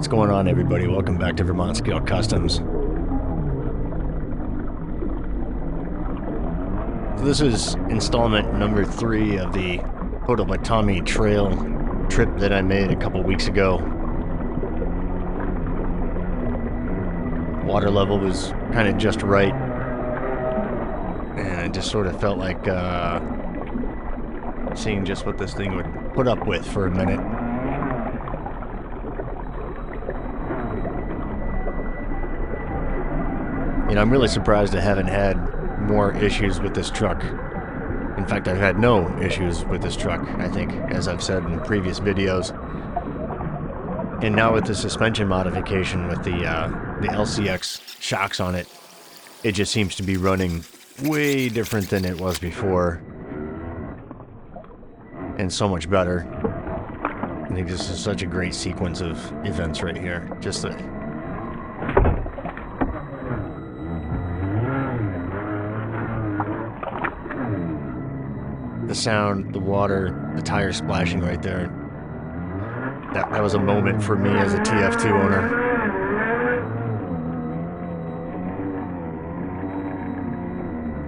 What's going on, everybody? Welcome back to Vermont Scale Customs. So this is installment number 3 of the Potawatomi Trail trip that I made a couple weeks ago. Water level was kind of just right, and I just sort of felt like seeing just what this thing would put up with for a minute. You know, I'm really surprised I haven't had more issues with this truck. In fact, I've had no issues with this truck, I think, as I've said in previous videos. And now with the suspension modification with the LCX shocks on it, it just seems to be running way different than it was before. And so much better. I think this is such a great sequence of events right here. Just the sound, the water, the tires splashing right there. That was a moment for me as a TF2 owner.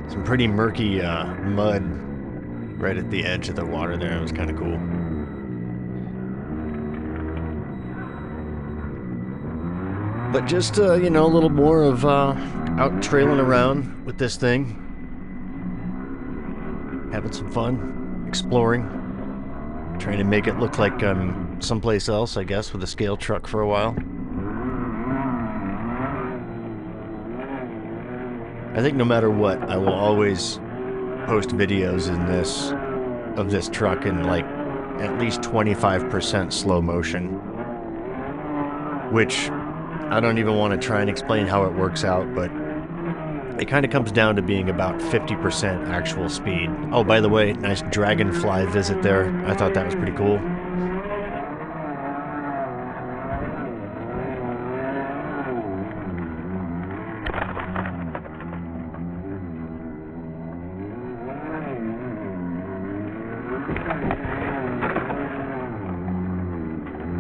Some pretty murky mud right at the edge of the water there. It was kind of cool. But just, you know, a little more of out trailing around with this thing. Having some fun, exploring. Trying to make it look like I'm someplace else, I guess, with a scale truck for a while. I think no matter what, I will always post videos of this truck in like at least 25% slow motion, which I don't even want to try and explain how it works out, but it kind of comes down to being about 50% actual speed. Oh, by the way, nice dragonfly visit there. I thought that was pretty cool.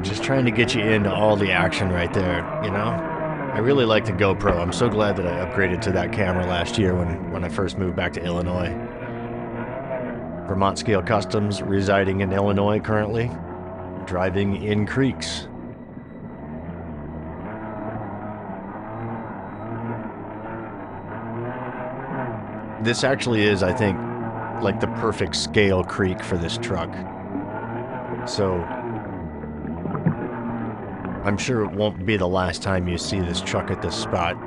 Just trying to get you into all the action right there, you know? I really like the GoPro. I'm so glad that I upgraded to that camera last year when I first moved back to Illinois. Vermont Scale Customs, residing in Illinois currently, driving in creeks. This actually is, I think, like the perfect scale creek for this truck. So I'm sure it won't be the last time you see this truck at this spot.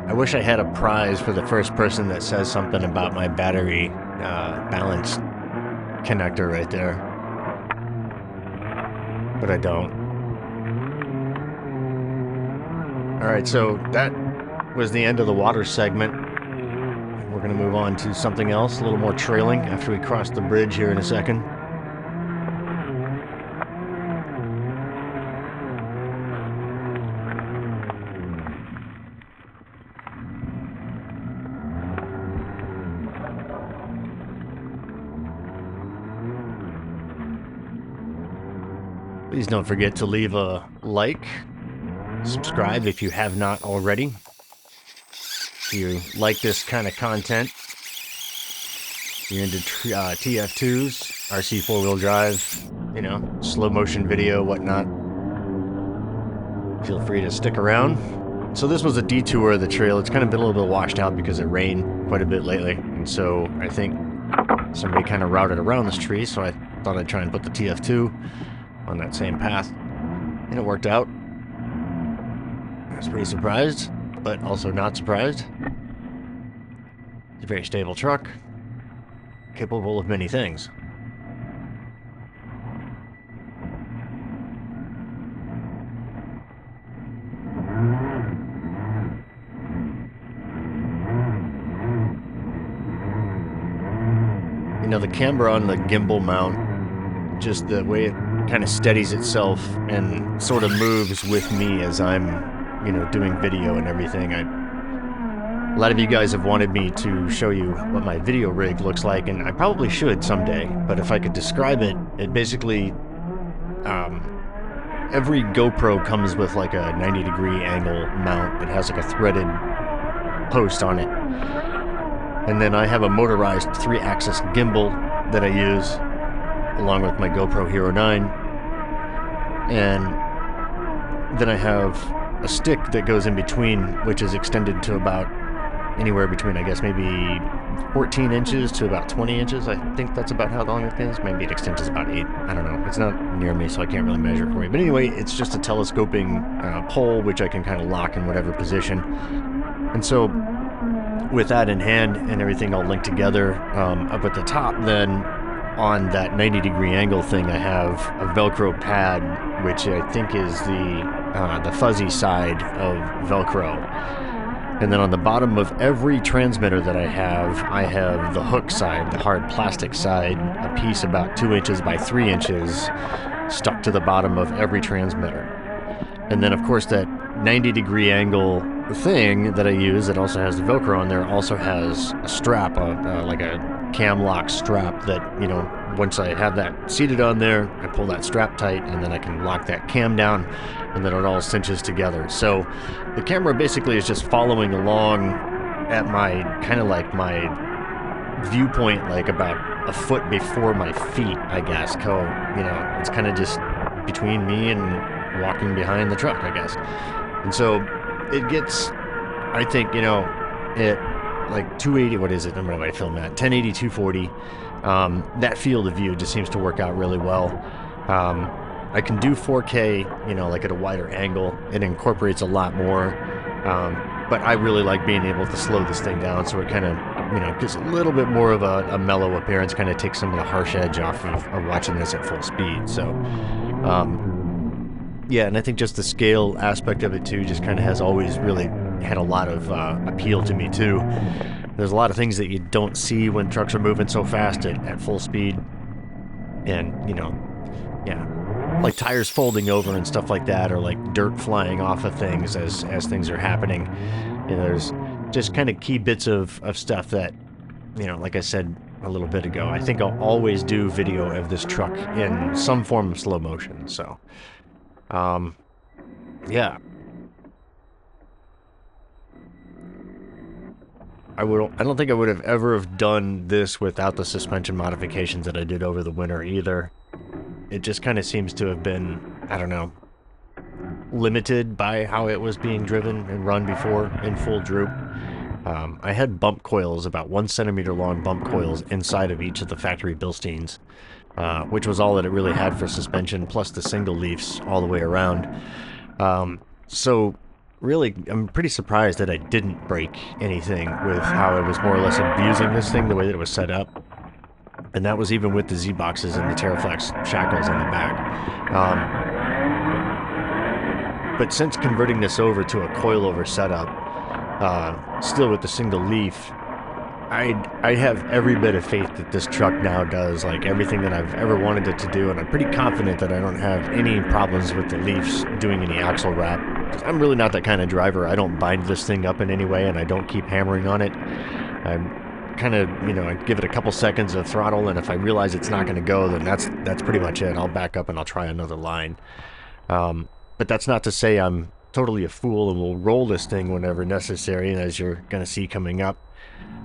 I wish I had a prize for the first person that says something about my battery balance connector right there, but I don't. Alright, so that was the end of the water segment. We're going to move on to something else, a little more trailing after we cross the bridge here in a second. Please don't forget to leave a like, subscribe if you have not already. If you like this kind of content, you're into TF2s, RC4 drive, you know, slow motion video, whatnot, feel free to stick around. So this was a detour of the trail. It's kind of been a little bit washed out because it rained quite a bit lately. And so I think somebody kind of routed around this tree, so I thought I'd try and put the TF2 on that same path, and it worked out. I was pretty surprised, but also not surprised. It's a very stable truck, capable of many things. know, the camera on the gimbal mount, just the way it kind of steadies itself and sort of moves with me as I'm, you know, doing video and everything. A lot of you guys have wanted me to show you what my video rig looks like, and I probably should someday, but if I could describe it, it basically, every GoPro comes with like a 90-degree angle mount that has like a threaded post on it. And then I have a motorized 3-axis gimbal that I use along with my GoPro Hero 9. And then I have a stick that goes in between, which is extended to about anywhere between, I guess, maybe 14 inches to about 20 inches. I think that's about how long it is. Maybe it extends to about 8. I don't know. It's not near me, so I can't really measure for you. But anyway, it's just a telescoping pole, which I can kind of lock in whatever position. And so with that in hand and everything all linked together, up at the top then, on that 90-degree angle thing, I have a Velcro pad, which I think is the fuzzy side of Velcro. And then on the bottom of every transmitter that I have the hook side, the hard plastic side, a piece about 2 inches by 3 inches stuck to the bottom of every transmitter. And then, of course, that 90-degree angle thing that I use that also has the Velcro on there also has a strap, like a cam lock strap that, you know, once I have that seated on there, I pull that strap tight and then I can lock that cam down and then it all cinches together. So the camera basically is just following along at my, kind of like my viewpoint, like about a foot before my feet, I guess. You know, it's kind of just between me and walking behind the truck, I guess. And so it gets, I think, you know, it like 280, what is it? I don't know what I film at, 1080, 240. That field of view just seems to work out really well. I can do 4K, you know, like at a wider angle. It incorporates a lot more. But I really like being able to slow this thing down so it kind of, you know, gives a little bit more of a mellow appearance, kind of takes some of the harsh edge off of watching this at full speed. So, yeah, and I think just the scale aspect of it too just kind of has always really had a lot of appeal to me too. There's a lot of things that you don't see when trucks are moving so fast at full speed. And, you know, yeah, like tires folding over and stuff like that, or like dirt flying off of things as things are happening. You know, there's just kind of key bits of stuff that, you know, like I said a little bit ago, I think I'll always do video of this truck in some form of slow motion. So, yeah. I don't think I would have ever have done this without the suspension modifications that I did over the winter either. It just kind of seems to have been, I don't know, limited by how it was being driven and run before in full droop. I had bump coils, about 1 centimeter long bump coils inside of each of the factory Bilsteins, which was all that it really had for suspension, plus the single leafs all the way around. So really, I'm pretty surprised that I didn't break anything with how I was more or less abusing this thing, the way that it was set up. And that was even with the Z-Boxes and the Teraflex Shackles on the back. But since converting this over to a coilover setup, still with the single leaf, I have every bit of faith that this truck now does like everything that I've ever wanted it to do, and I'm pretty confident that I don't have any problems with the leafs doing any axle wrap. I'm really not that kind of driver. I don't bind this thing up in any way, and I don't keep hammering on it. I'm kind of, you know, I give it a couple seconds of throttle, and if I realize it's not going to go, then that's pretty much it. I'll back up and I'll try another line. But that's not to say I'm totally a fool and will roll this thing whenever necessary, as you're going to see coming up.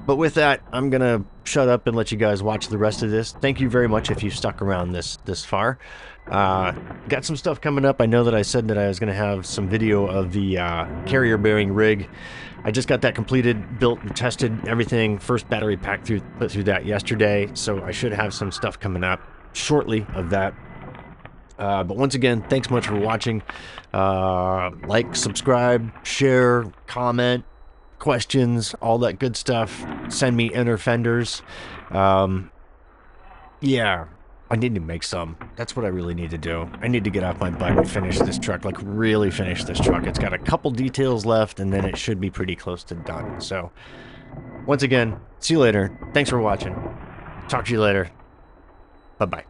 But with that, I'm going to shut up and let you guys watch the rest of this. Thank you very much if you stuck around this far. Got some stuff coming up. I know that I said that I was going to have some video of the carrier bearing rig. I just got that completed, built and tested everything. First battery pack put through that yesterday, so I should have some stuff coming up shortly of that. But once again, thanks much for watching. Like, subscribe, share, comment, questions, all that good stuff. Send me inner fenders. Yeah, I need to make some. That's what I really need to do. I need to get off my butt and finish this truck, like really finish this truck. It's got a couple details left, and then it should be pretty close to done. So, once again, see you later. Thanks for watching. Talk to you later. Bye-bye.